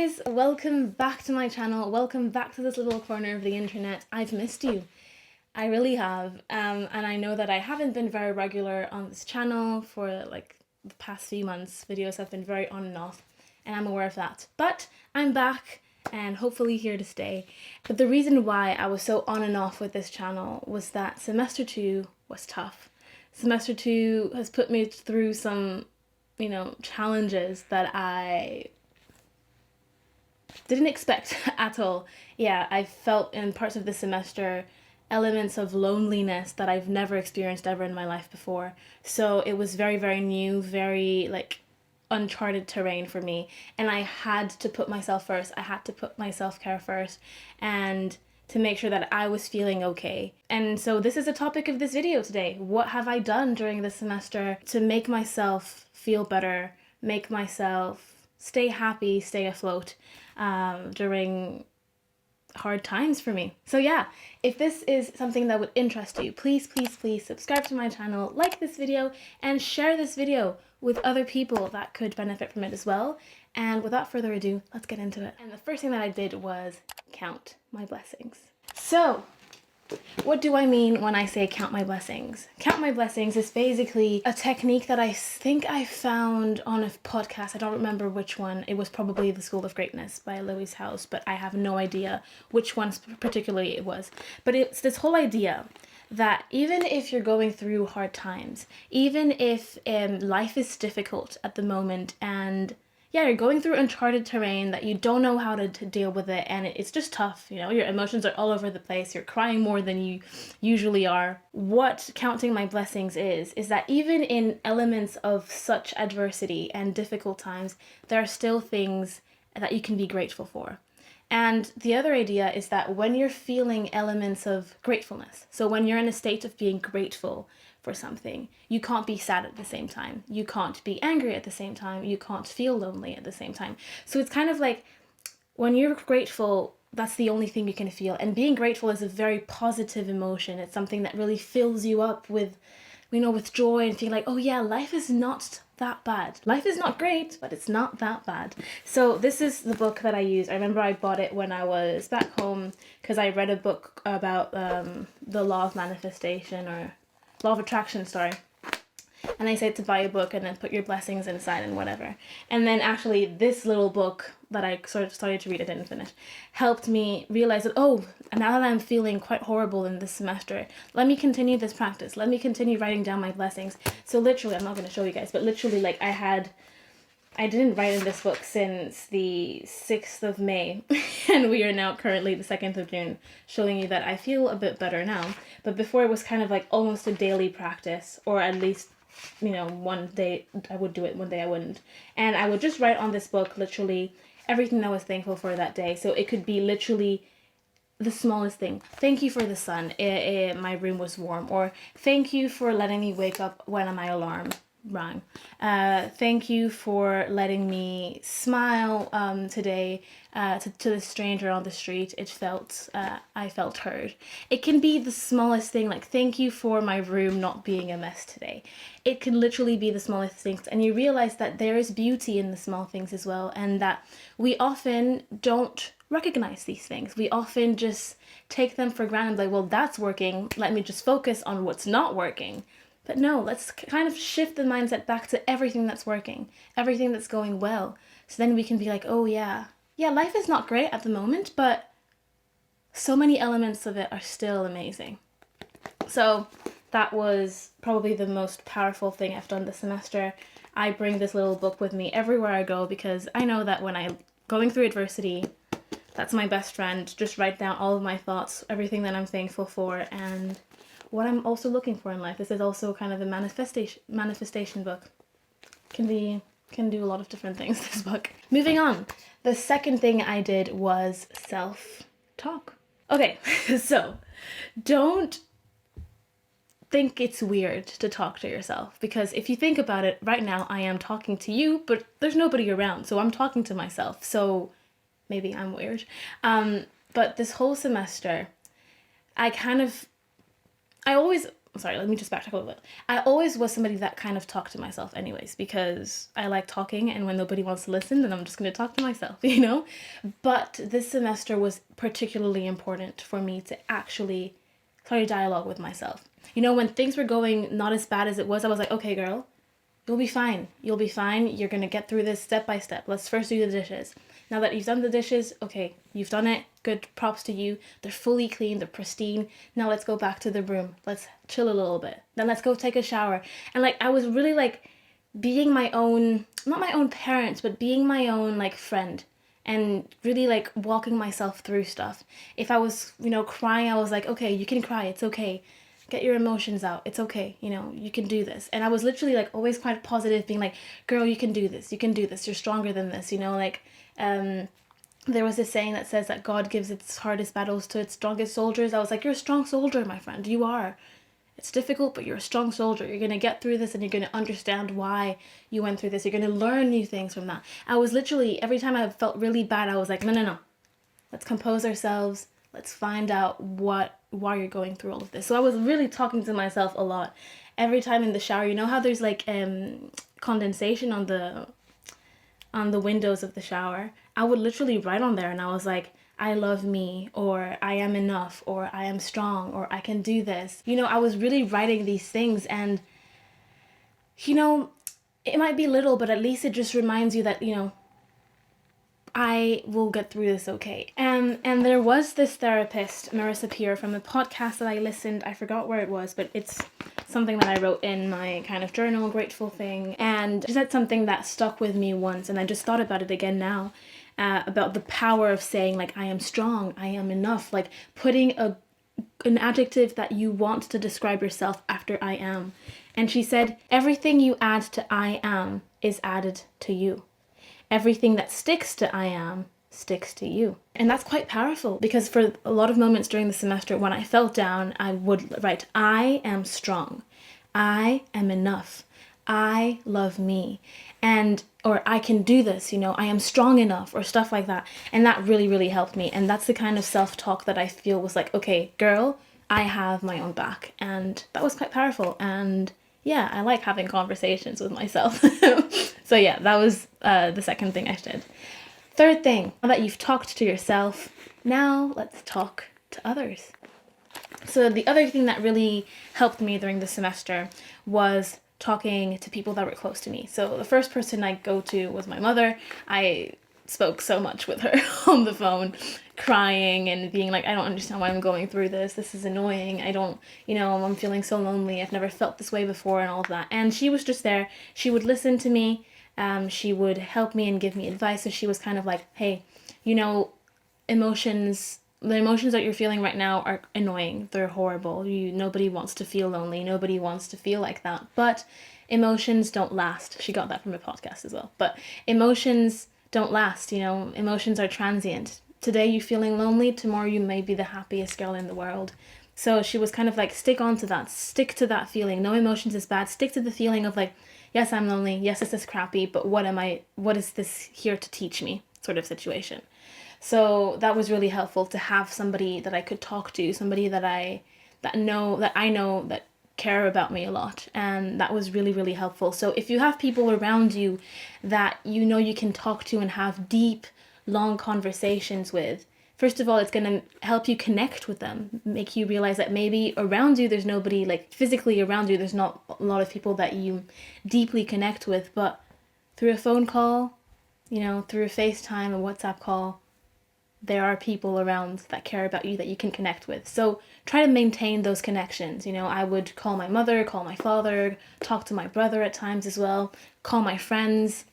guys, welcome back to my channel. Welcome back to this little corner of the internet. I've missed you. I really have. And I know that I haven't been very regular on this channel for like the past few months. Videos have been very on and off, and I'm aware of that. But I'm back and hopefully here to stay. But the reason why I was so on and off with this channel was that semester 2 was tough. Semester 2 has put me through some, challenges that I didn't expect at all. Yeah, I felt in parts of the semester elements of loneliness that I've never experienced ever in my life before. So it was very, very new, very uncharted terrain for me. And I had to put myself first. I had to put my self-care first and to make sure that I was feeling okay. And so this is the topic of this video today. What have I done during this semester to make myself feel better, make myself stay happy, stay afloat during hard times for me. So yeah, if this is something that would interest you, please subscribe to my channel, like this video, and share this video with other people that could benefit from it as well. And without further ado, let's get into it. And the first thing that I did was count my blessings. So what do I mean when I say count my blessings? Count my blessings is basically a technique that I think I found on a podcast. I don't remember which one. It was probably The School of Greatness by Louise House, but I have no idea which one particularly it was. But it's this whole idea that even if you're going through hard times, even if life is difficult at the moment and you're going through uncharted terrain that you don't know how to deal with it, and it's just tough, your emotions are all over the place, you're crying more than you usually are. What counting my blessings is that even in elements of such adversity and difficult times, there are still things that you can be grateful for. And the other idea is that when you're feeling elements of gratefulness, so when you're in a state of being grateful for something, you can't be sad at the same time. You can't be angry at the same time. You can't feel lonely at the same time. So it's kind of like when you're grateful, that's the only thing you can feel. And being grateful is a very positive emotion. It's something that really fills you up with, with joy and feeling like, oh yeah, life is not that bad. Life is not great, but it's not that bad. So this is the book that I use. I remember I bought it when I was back home because I read a book about the law of manifestation, or law of attraction, sorry. And I said to buy a book and then put your blessings inside and whatever. And then actually this little book that I sort of started to read, I didn't finish, helped me realize that, oh, now that I'm feeling quite horrible in this semester, let me continue this practice. Let me continue writing down my blessings. So literally, I'm not going to show you guys, but literally I didn't write in this book since the 6th of May, and we are now currently the 2nd of June, showing you that I feel a bit better now. But before it was kind of like almost a daily practice, or at least, one day I would do it, one day I wouldn't. And I would just write on this book literally everything I was thankful for that day. So it could be literally the smallest thing. Thank you for the sun. My room was warm. Or thank you for letting me wake up when my alarm rang. Thank you for letting me smile today to the stranger on the street. I felt heard. It can be the smallest thing, like thank you for my room not being a mess today. It can literally be the smallest things, and you realize that there is beauty in the small things as well, and that we often don't recognize these things. We often just take them for granted, like, well, that's working, let me just focus on what's not working. But no, let's kind of shift the mindset back to everything that's working, everything that's going well. So then we can be like, oh yeah, life is not great at the moment, but so many elements of it are still amazing. So that was probably the most powerful thing I've done this semester. I bring this little book with me everywhere I go because I know that when I'm going through adversity, that's my best friend. Just write down all of my thoughts, everything that I'm thankful for, and what I'm also looking for in life. This is also kind of a manifestation book. Can do a lot of different things, this book. Moving on. The second thing I did was self-talk. Okay, so don't think it's weird to talk to yourself, because if you think about it, right now I am talking to you, but there's nobody around, so I'm talking to myself, so maybe I'm weird. But this whole semester, I always sorry, let me just backtrack a little bit. I always was somebody that kind of talked to myself anyways, because I like talking, and when nobody wants to listen, then I'm just going to talk to myself, you know? But this semester was particularly important for me to actually start a dialogue with myself. You know, when things were going not as bad as it was, I was like, okay, girl, you'll be fine. You'll be fine. You're going to get through this step by step. Let's first do the dishes. Now that you've done the dishes, okay, you've done it. Good, props to you. They're fully clean. They're pristine. Now let's go back to the room. Let's chill a little bit. Then let's go take a shower. And like, I was really like being my own, not my own parent, but being my own like friend, and really like walking myself through stuff. If I was, you know, crying, I was like, okay, you can cry. It's okay. Get your emotions out. It's okay. You know, you can do this. And I was literally like always quite positive, being like, girl, you can do this. You can do this. You're stronger than this. You know, like, there was this saying that says that God gives its hardest battles to its strongest soldiers. I was like, you're a strong soldier, my friend. You are. It's difficult, but you're a strong soldier. You're going to get through this, and you're going to understand why you went through this. You're going to learn new things from that. I was literally, every time I felt really bad, I was like, no. Let's compose ourselves. Let's find out why you're going through all of this. So I was really talking to myself a lot. Every time in the shower, you know how there's like condensation on the windows of the shower? I would literally write on there, and I was like, I love me, or I am enough, or I am strong, or I can do this. You know, I was really writing these things, and, you know, it might be little, but at least it just reminds you that, you know, I will get through this okay. And there was this therapist, Marissa Peer, from a podcast that I listened, I forgot where it was, but it's something that I wrote in my kind of journal, grateful thing. And she said something that stuck with me once, and I just thought about it again now, about the power of saying, like, I am strong, I am enough, like putting an adjective that you want to describe yourself after I am. And she said, everything you add to I am is added to you. Everything that sticks to I am sticks to you. And that's quite powerful, because for a lot of moments during the semester when I felt down, I would write, I am strong. I am enough. I love me. Or I can do this, you know, I am strong enough, or stuff like that. And that really, really helped me. And that's the kind of self-talk that I feel was like, okay, girl, I have my own back. And that was quite powerful. And yeah, I like having conversations with myself. So yeah, that was the second thing I did. Third thing, now that you've talked to yourself, now let's talk to others. So the other thing that really helped me during the semester was talking to people that were close to me. So the first person I go to was my mother. I spoke so much with her on the phone, crying and being like, I don't understand why I'm going through this. This is annoying. I don't, you know, I'm feeling so lonely. I've never felt this way before, and all of that. And she was just there. She would listen to me. She would help me and give me advice. So she was kind of like, hey, you know, the emotions that you're feeling right now are annoying. They're horrible. Nobody wants to feel lonely. Nobody wants to feel like that. But emotions don't last. She got that from a podcast as well. But emotions don't last, you know. Emotions are transient. Today you're feeling lonely. Tomorrow you may be the happiest girl in the world. So she was kind of like, stick on to that. Stick to that feeling. No emotions is bad. Stick to the feeling of like, yes, I'm lonely. Yes, this is crappy. But what is this here to teach me sort of situation. So that was really helpful to have somebody that I could talk to, somebody that I know that care about me a lot, and that was really, really helpful. So if you have people around you that you know you can talk to and have deep, long conversations with, first of all, it's going to help you connect with them, make you realize that maybe around you there's nobody, like physically around you there's not a lot of people that you deeply connect with, but through a phone call, you know, through a FaceTime, a WhatsApp call, there are people around that care about you that you can connect with. So try to maintain those connections. You know, I would call my mother, call my father, talk to my brother at times as well, call my friends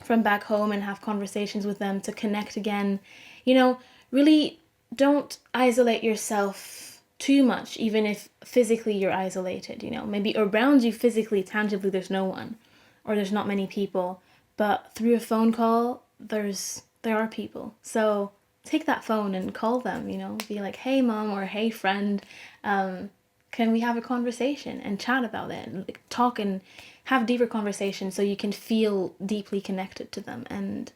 from back home and have conversations with them to connect again. You know, really don't isolate yourself too much, even if physically you're isolated. You know, maybe around you physically, tangibly, there's no one, or there's not many people, but through a phone call, there are people. So take that phone and call them, you know, be like, hey mom, or hey friend, can we have a conversation and chat about it, and like, talk and have deeper conversations so you can feel deeply connected to them. And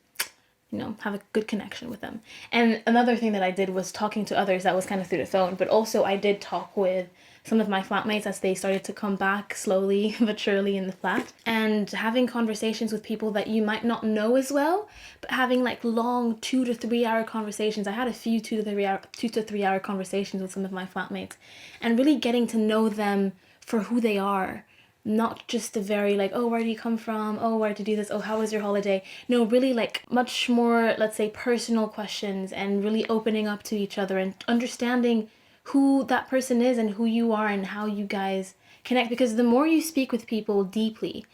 have a good connection with them. And another thing that I did was talking to others. That was kind of through the phone, but also I did talk with some of my flatmates as they started to come back slowly but surely in the flat, and having conversations with people that you might not know as well, but having like long 2 to 3 hour conversations. I had a few 2 to 3 hour conversations with some of my flatmates, and really getting to know them for who they are. Not just the very like, oh, where do you come from? Oh, where to do this? Oh, how was your holiday? No, really like much more, let's say, personal questions, and really opening up to each other and understanding who that person is and who you are and how you guys connect. Because the more you speak with people deeply,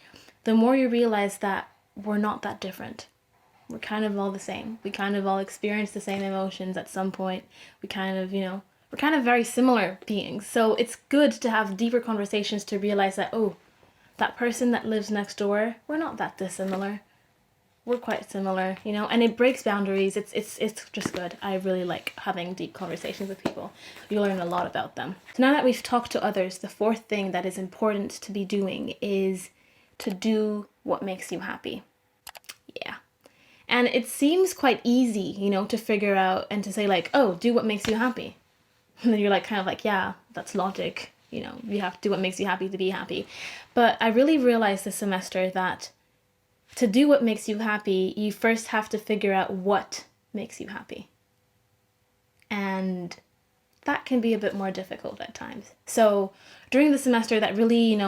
the more you realize that we're not that different. We're kind of all the same. We kind of all experience the same emotions at some point. We kind of, we're kind of very similar beings. So it's good to have deeper conversations to realize that, oh, that person that lives next door, we're not that dissimilar. We're quite similar, and it breaks boundaries. It's just good. I really like having deep conversations with people. You learn a lot about them. So now that we've talked to others, the fourth thing that is important to be doing is to do what makes you happy. Yeah. And it seems quite easy, to figure out and to say like, oh, do what makes you happy. And then you're like, kind of like, yeah, that's logic. You have to do what makes you happy to be happy. But I really realized this semester that to do what makes you happy, you first have to figure out what makes you happy. And that can be a bit more difficult at times. So during the semester, that really,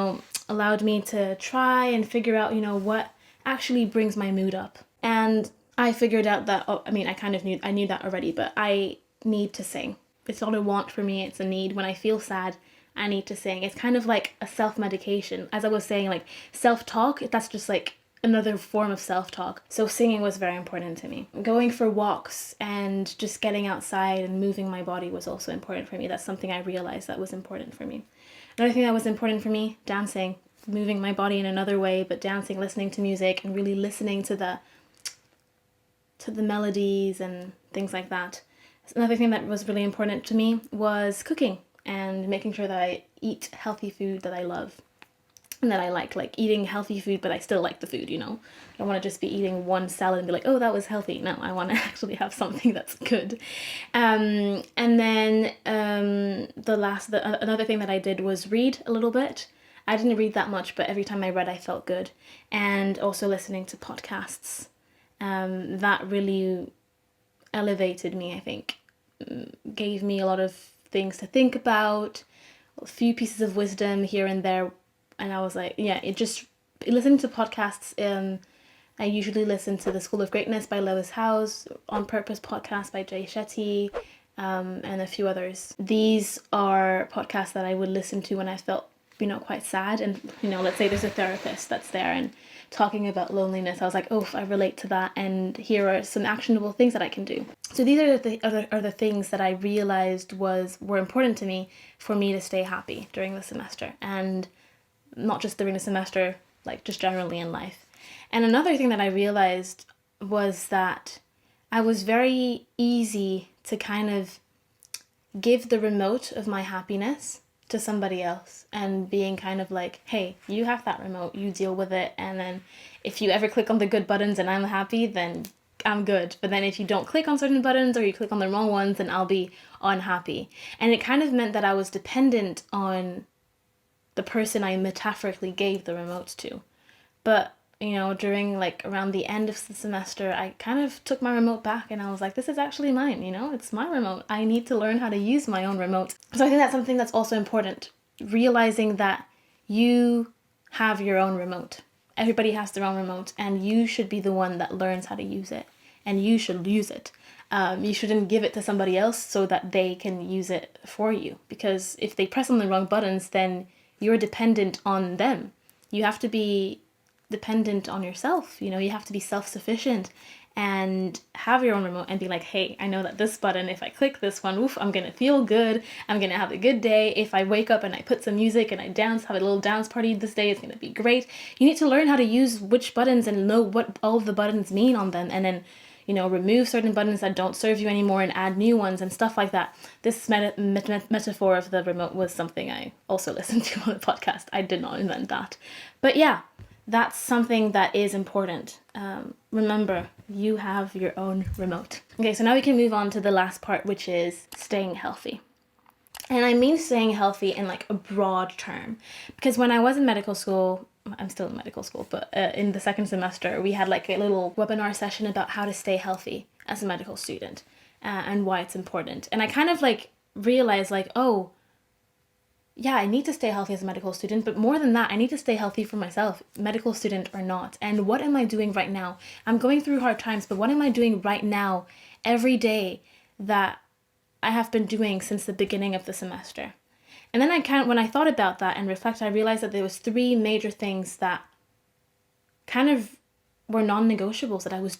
allowed me to try and figure out, what actually brings my mood up. And I figured out that, I knew that already, but I need to sing. It's not a want for me, it's a need. When I feel sad, I need to sing. It's kind of like a self-medication. As I was saying, like self-talk, that's just like another form of self-talk. So singing was very important to me. Going for walks and just getting outside and moving my body was also important for me. That's something I realized that was important for me. Another thing that was important for me, dancing. Moving my body in another way, but dancing, listening to music, and really listening to the melodies and things like that. Another thing that was really important to me was cooking and making sure that I eat healthy food that I love and that I like eating healthy food, but I still like the food, I don't want to just be eating one salad and be like, oh, that was healthy. No, I want to actually have something that's good. And then another thing that I did was read a little bit. I didn't read that much, but every time I read, I felt good. And also listening to podcasts. That really elevated me, I think. Gave me a lot of things to think about, a few pieces of wisdom here and there. And I was like, listening to podcasts. I usually listen to The School of Greatness by Lewis Howes, On Purpose podcast by Jay Shetty, and a few others. These are podcasts that I would listen to when I felt quite sad, and let's say there's a therapist that's there and talking about loneliness. I was like, oh, I relate to that, and here are some actionable things that I can do. So these are the things that I realized were important to me for me to stay happy during the semester, and not just during the semester, like just generally in life. And another thing that I realized was that I was very easy to kind of give the remote of my happiness to somebody else, and being kind of like, hey, you have that remote, you deal with it, and then if you ever click on the good buttons and I'm happy, then I'm good. But then if you don't click on certain buttons or you click on the wrong ones, then I'll be unhappy. And it kind of meant that I was dependent on the person I metaphorically gave the remote to. But during around the end of the semester, I kind of took my remote back and I was like, this is actually mine, it's my remote. I need to learn how to use my own remote. So I think that's something that's also important, realizing that you have your own remote. Everybody has their own remote, and you should be the one that learns how to use it, and you should use it. You shouldn't give it to somebody else so that they can use it for you, because if they press on the wrong buttons, then you're dependent on them. You have to be dependent on yourself. You have to be self-sufficient and have your own remote and be like, hey, I know that this button, if I click this one, oof, I'm gonna feel good, I'm gonna have a good day. If I wake up and I put some music and I dance, have a little dance party this day, it's gonna be great. You need to learn how to use which buttons and know what all of the buttons mean on them, and then remove certain buttons that don't serve you anymore and add new ones and stuff like that. This metaphor of the remote was something I also listened to on the podcast. I did not invent that. But yeah, that's something that is important. Remember You have your own remote. Okay, so now we can move on to the last part, which is staying healthy. And I mean staying healthy in like a broad term, because when I was in medical school, I'm still in medical school, but in the second semester, we had like a little webinar session about how to stay healthy as a medical student and why it's important. And I kind of like realized like, oh, yeah, I need to stay healthy as a medical student, but more than that, I need to stay healthy for myself, medical student or not. And what am I doing right now? I'm going through hard times, but what am I doing right now, every day, that I have been doing since the beginning of the semester? And then when I thought about that and reflected, I realized that there was 3 major things that kind of were non-negotiables that I was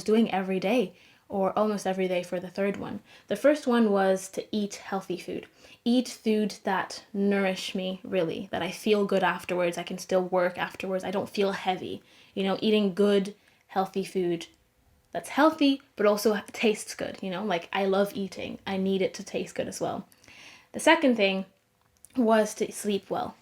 doing every day, or almost every day for the third one. The first one was to eat healthy food. Eat food that nourish me, really, that I feel good afterwards. I can still work afterwards. I don't feel heavy. You know, eating good, healthy food that's healthy, but also tastes good. You know, like I love eating. I need it to taste good as well. The second thing was to sleep well.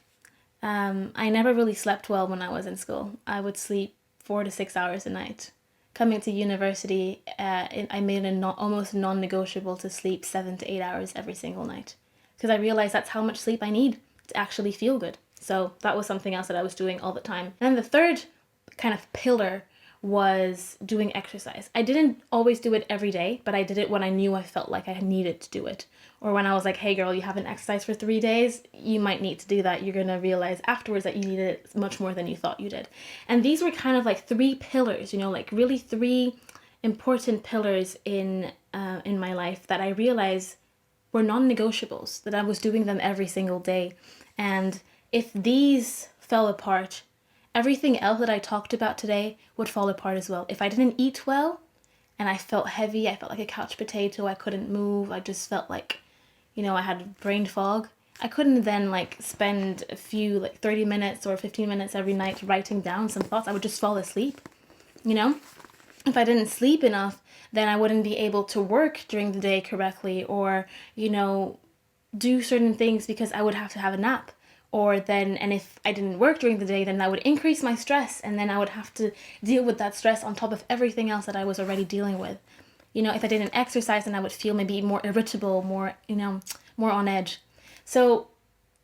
I never really slept well when I was in school. I would sleep 4 to 6 hours a night. Coming to university, I made it almost non-negotiable to sleep 7 to 8 hours every single night, because I realized that's how much sleep I need to actually feel good. So that was something else that I was doing all the time. And then the third kind of pillar was doing exercise. I didn't always do it every day, but I did it when I knew I felt like I needed to do it. Or when I was like, hey girl, you haven't exercised for 3 days, you might need to do that. You're gonna realize afterwards that you needed it much more than you thought you did. And these were kind of like 3 pillars, you know, like really 3 important pillars in my life that I realized were non-negotiables, that I was doing them every single day. And if these fell apart, everything else that I talked about today would fall apart as well. If I didn't eat well and I felt heavy, I felt like a couch potato, I couldn't move, I just felt like, you know, I had brain fog. I couldn't then like spend a few like 30 minutes or 15 minutes every night writing down some thoughts. I would just fall asleep, you know? If I didn't sleep enough, then I wouldn't be able to work during the day correctly, or, you know, do certain things because I would have to have a nap. And if I didn't work during the day, then that would increase my stress, and then I would have to deal with that stress on top of everything else that I was already dealing with. You know, if I didn't exercise, then I would feel maybe more irritable, more, you know, more on edge. So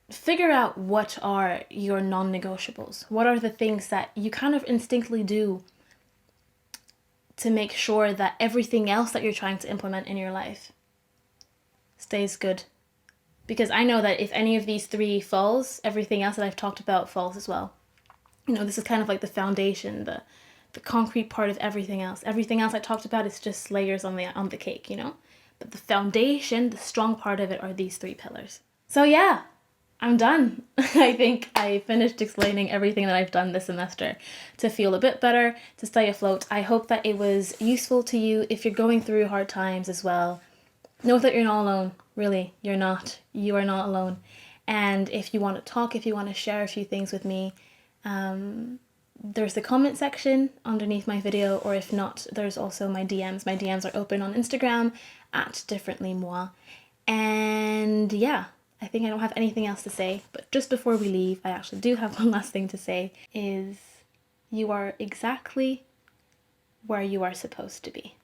figure out what are your non-negotiables. What are the things that you kind of instinctively do to make sure that everything else that you're trying to implement in your life stays good? Because I know that if any of these 3 falls, everything else that I've talked about falls as well. You know, this is kind of like the foundation, the concrete part of everything else. Everything else I talked about is just layers on the cake, you know? But the foundation, the strong part of it, are these 3 pillars. So yeah, I'm done. I think I finished explaining everything that I've done this semester to feel a bit better, to stay afloat. I hope that it was useful to you if you're going through hard times as well. Know that you're not alone. Really, you're not. You are not alone. And if you want to talk, if you want to share a few things with me, there's the comment section underneath my video, or if not, there's also my DMs. My DMs are open on Instagram at differentlymois. And yeah, I think I don't have anything else to say, but just before we leave, I actually do have one last thing to say, is you are exactly where you are supposed to be.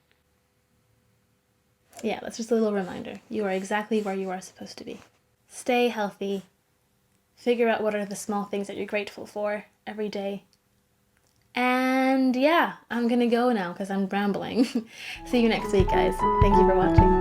Yeah, that's just a little reminder. You are exactly where you are supposed to be. Stay healthy. Figure out what are the small things that you're grateful for every day. And yeah, I'm gonna go now because I'm rambling. See you next week, guys. Thank you for watching.